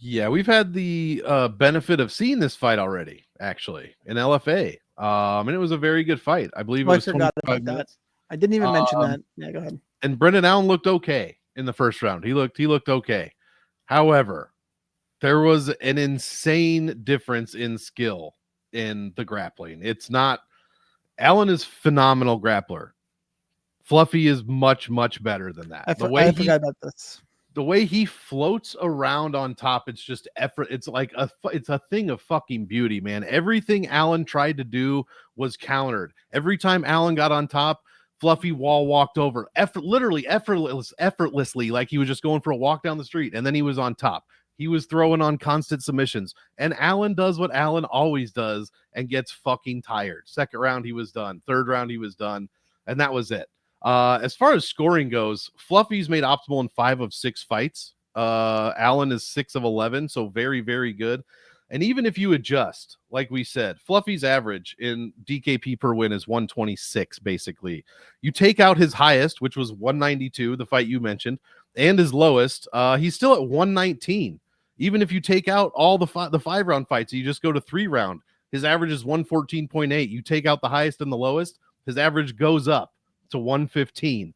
Yeah, we've had the benefit of seeing this fight already, actually, in LFA. And it was a very good fight. I believe it was 25 minutes. I didn't even mention that. Yeah, go ahead. And Brendan Allen looked okay in the first round. He looked okay. However, there was an insane difference in skill in the grappling. It's not, Allen is phenomenal grappler. Fluffy is much, much better than that. I forgot about this. The way he floats around on top, it's just effort. It's like it's a thing of fucking beauty, man. Everything Allen tried to do was countered. Every time Allen got on top, Fluffy wall walked over, effortlessly, like he was just going for a walk down the street, and then he was on top. He was throwing on constant submissions, and Allen does what Allen always does and gets fucking tired. Second round, he was done. Third round, he was done, and that was it. As far as scoring goes, Fluffy's made optimal in 5 of 6 fights. Allen is 6 of 11, so very, very good. And even if you adjust, like we said, Fluffy's average in DKP per win is 126, basically. You take out his highest, which was 192, the fight you mentioned, and his lowest, he's still at 119. Even if you take out all the 5-round fights, you just go to 3-round, his average is 114.8. You take out the highest and the lowest, his average goes up to 115.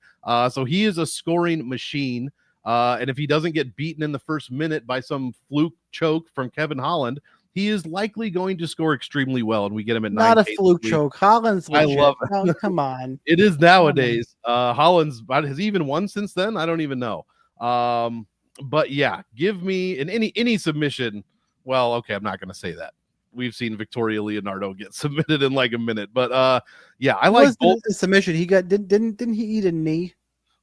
So he is a scoring machine. And if he doesn't get beaten in the first minute by some fluke choke from Kevin Holland, he is likely going to score extremely well. And we get him at 9. Not a fluke choke. Holland's legit. I love it. Oh, come on. It is nowadays. Holland's has he even won since then? I don't even know. But yeah, give me in any submission. Well, okay, I'm not going to say that. We've seen Victoria Leonardo get submitted in like a minute, but yeah, I like both. The submission he got. Didn't he eat a knee?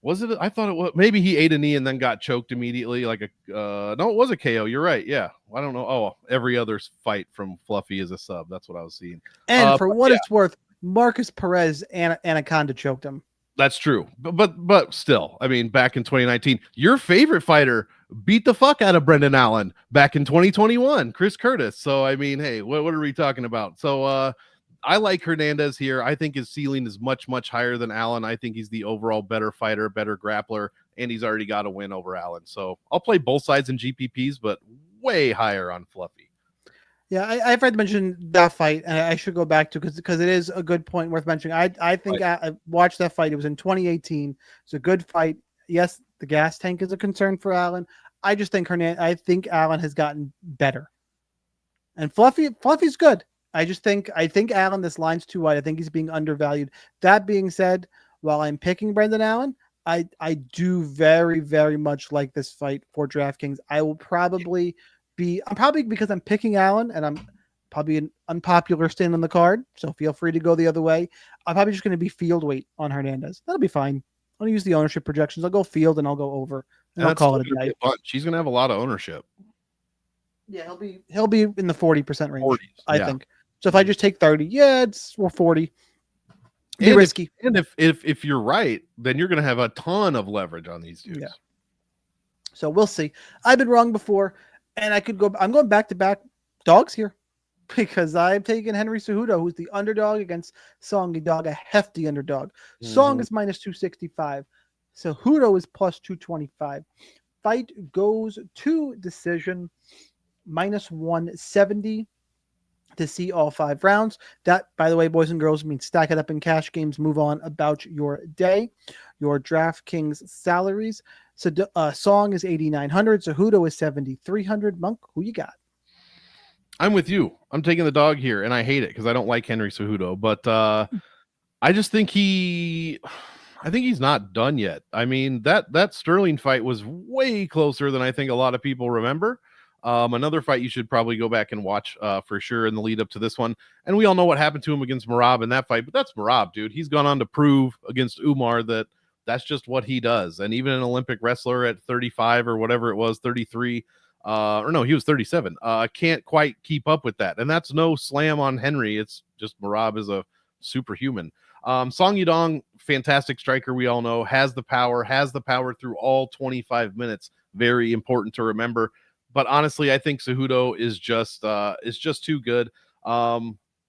Was it? I thought it was. Maybe he ate a knee and then got choked immediately. Like no, it was a KO. You're right. Yeah, I don't know. Oh, every other fight from Fluffy is a sub. That's what I was seeing. And for what it's worth, Marcus Perez and Anaconda choked him. That's true. But still, I mean, back in 2019, your favorite fighter beat the fuck out of Brendan Allen back in 2021, Chris Curtis. So, I mean, hey, what are we talking about? So, I like Hernandez here. I think his ceiling is much, much higher than Allen. I think he's the overall better fighter, better grappler, and he's already got a win over Allen. So I'll play both sides in GPPs, but way higher on Fluffy. Yeah, I've read mention that fight, and I should go back to because it is a good point worth mentioning. I think I watched that fight. It was in 2018. It's a good fight. Yes, the gas tank is a concern for Allen. I just think I think Allen has gotten better, and Fluffy's good. I think Allen, this line's too wide. I think he's being undervalued. That being said, while I'm picking Brendan Allen, I do very, very much like this fight for DraftKings. I'm probably because I'm picking Allen and I'm probably an unpopular stand on the card. So feel free to go the other way. I'm probably just going to be field weight on Hernandez. That'll be fine. I'll use the ownership projections. I'll go field and I'll go over. And I'll call it a day. She's going to have a lot of ownership. Yeah, he'll be in the 40% range. 40s, I think. So if I just take 30, it's 40. Be risky. If you're right, then you're going to have a ton of leverage on these dudes. Yeah. So we'll see. I've been wrong before, and I'm going back to back dogs here because I've taken Henry Cejudo, who's the underdog, against Song Yadong, a hefty underdog. Song is minus 265. Cejudo is plus 225. Fight goes to decision, minus 170. To see all 5 rounds. That, by the way, boys and girls, means stack it up in cash games. Move on about your day. Your DraftKings salaries. So Song is 8,900. Cejudo is 7,300. Monk, who you got? I'm with you. I'm taking the dog here, and I hate it because I don't like Henry Cejudo. But I just think he's not done yet. I mean, that Sterling fight was way closer than I think a lot of people remember. Another fight you should probably go back and watch for sure in the lead up to this one. And we all know what happened to him against Merab in that fight, but that's Merab, dude. He's gone on to prove against Umar that that's just what he does. And even an Olympic wrestler at 35 or whatever it was, 33, or no, he was 37, can't quite keep up with that. And that's no slam on Henry. It's just Merab is a superhuman. Song Yadong, fantastic striker, we all know, has the power through all 25 minutes. Very important to remember. But honestly, I think Cejudo is just too good.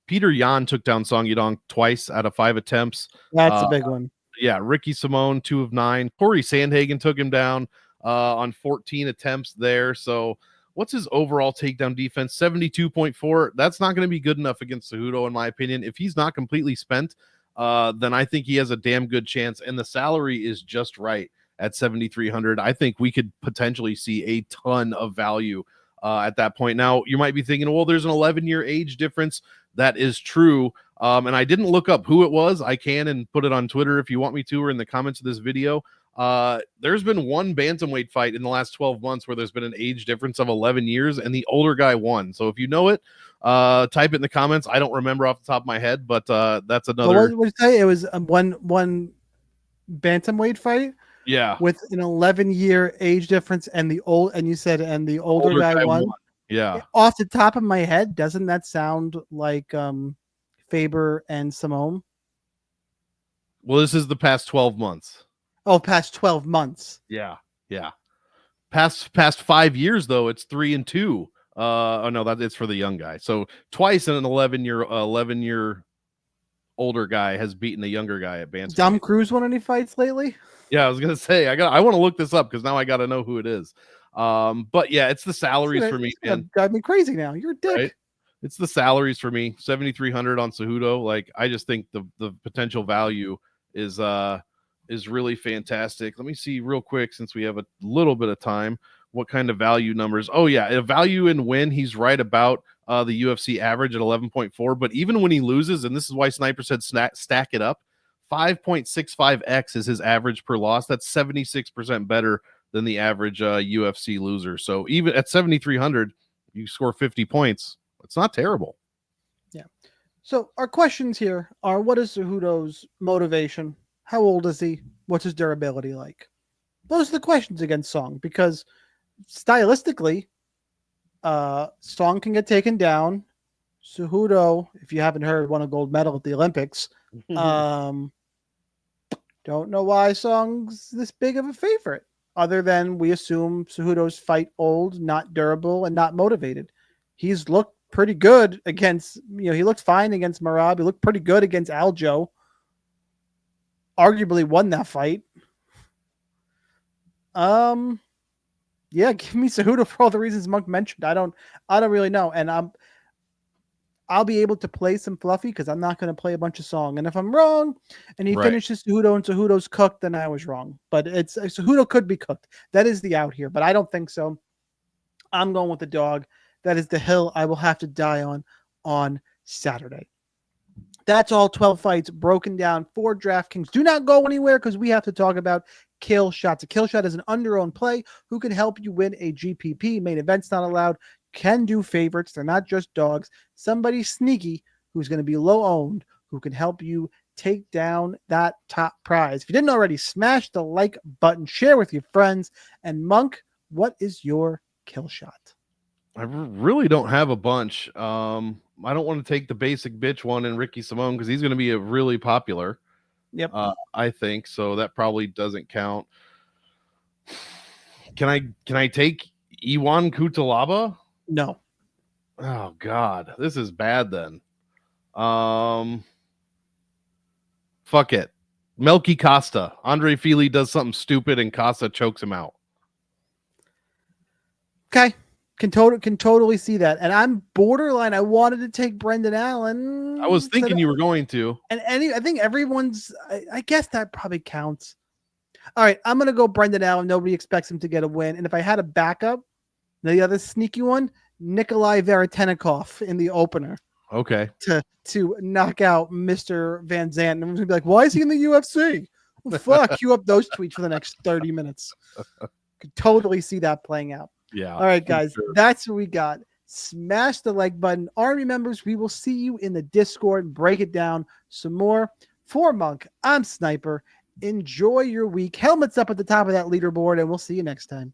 Peter Yan took down Song Yadong twice out of 5 attempts. That's a big one. Yeah, Ricky Simone, 2 of 9. Corey Sandhagen took him down on 14 attempts there. So what's his overall takedown defense? 72.4. That's not going to be good enough against Cejudo, in my opinion. If he's not completely spent, then I think he has a damn good chance. And the salary is just right. At 7,300, I think we could potentially see a ton of value at that point. Now, you might be thinking, well, there's an 11-year age difference. That is true. And I didn't look up who it was. I can and put it on Twitter if you want me to, or in the comments of this video. There's been one bantamweight fight in the last 12 months where there's been an age difference of 11 years, and the older guy won. So if you know it, type it in the comments. I don't remember off the top of my head, but that's another. What did you say? It was one bantamweight fight. Yeah, with an 11-year age difference, and the older guy won. Yeah, off the top of my head, doesn't that sound like Faber and Simone? Well, this is the past 12 months. Oh, past 12 months. Yeah. Past 5 years though, it's 3 and 2. Oh no, it's for the young guy. So twice in an 11-year older guy has beaten a younger guy at bantamweight. Dom Cruz won any fights lately? Yeah, I was gonna say I want to look this up because now I got to know who it is. But yeah, it's the salaries for me. Man, drive me crazy now. You're a dick. Right? It's the salaries for me. 7,300 on Cejudo. Like I just think the potential value is really fantastic. Let me see real quick since we have a little bit of time. What kind of value numbers? Oh yeah, a value in win. He's right about the UFC average at 11.4. But even when he loses, and this is why Sniper said stack it up. 5.65x is his average per loss. That's 76% better than the average UFC loser. So even at 7,300, you score 50 points. It's not terrible. Yeah. So our questions here are: what is Cejudo's motivation? How old is he? What's his durability like? Those are the questions against Song, because stylistically, Song can get taken down Cejudo, if you haven't heard, won a gold medal at the Olympics. Don't know why Song's this big of a favorite, other than we assume Cejudo's fight old, not durable, and not motivated. He's looked pretty good against, he looked fine against Marab. He looked pretty good against Aljo. Arguably won that fight. Yeah, give me Cejudo for all the reasons Monk mentioned. I don't really know, and I'll be able to play some fluffy because I'm not going to play a bunch of Song. And if I'm wrong, and he finishes Cejudo and Cejudo's cooked, then I was wrong. But Cejudo could be cooked. That is the out here, but I don't think so. I'm going with the dog. That is the hill I will have to die on Saturday. That's all 12 fights broken down for DraftKings. Do not go anywhere because we have to talk about Killshot. A Killshot is an under-owned play who can help you win a GPP. Main events not allowed. Can do favorites. They're not just dogs. Somebody sneaky who's going to be low-owned who can help you take down that top prize. If you didn't already, smash the like button. Share with your friends. And Monk, what is your Killshot? I really don't have a bunch. I don't want to take the basic bitch one in Ricky Simone because he's going to be a really popular. Yep. I think so. That probably doesn't count. Can I take Iwan Cutelaba? No. Oh God, this is bad then. Fuck it. Melky Costa. Andre Fili does something stupid and Costa chokes him out. Okay. Can totally see that. And I'm borderline. I wanted to take Brendan Allen. I was thinking you were going to. And I think everyone's, I guess that probably counts. All right. I'm going to go Brendan Allen. Nobody expects him to get a win. And if I had a backup, the other sneaky one, Nikolai Veretennikov in the opener. Okay. To knock out Mr. Van Zandt. And everyone's going to be like, why is he in the UFC? Well, fuck, queue up those tweets for the next 30 minutes. Could totally see that playing out. Yeah. All right, guys, that's what we got. Smash the like button. Army members, we will see you in the Discord. Break it down some more. For Monk, I'm Sniper. Enjoy your week. Helmets up at the top of that leaderboard, and we'll see you next time.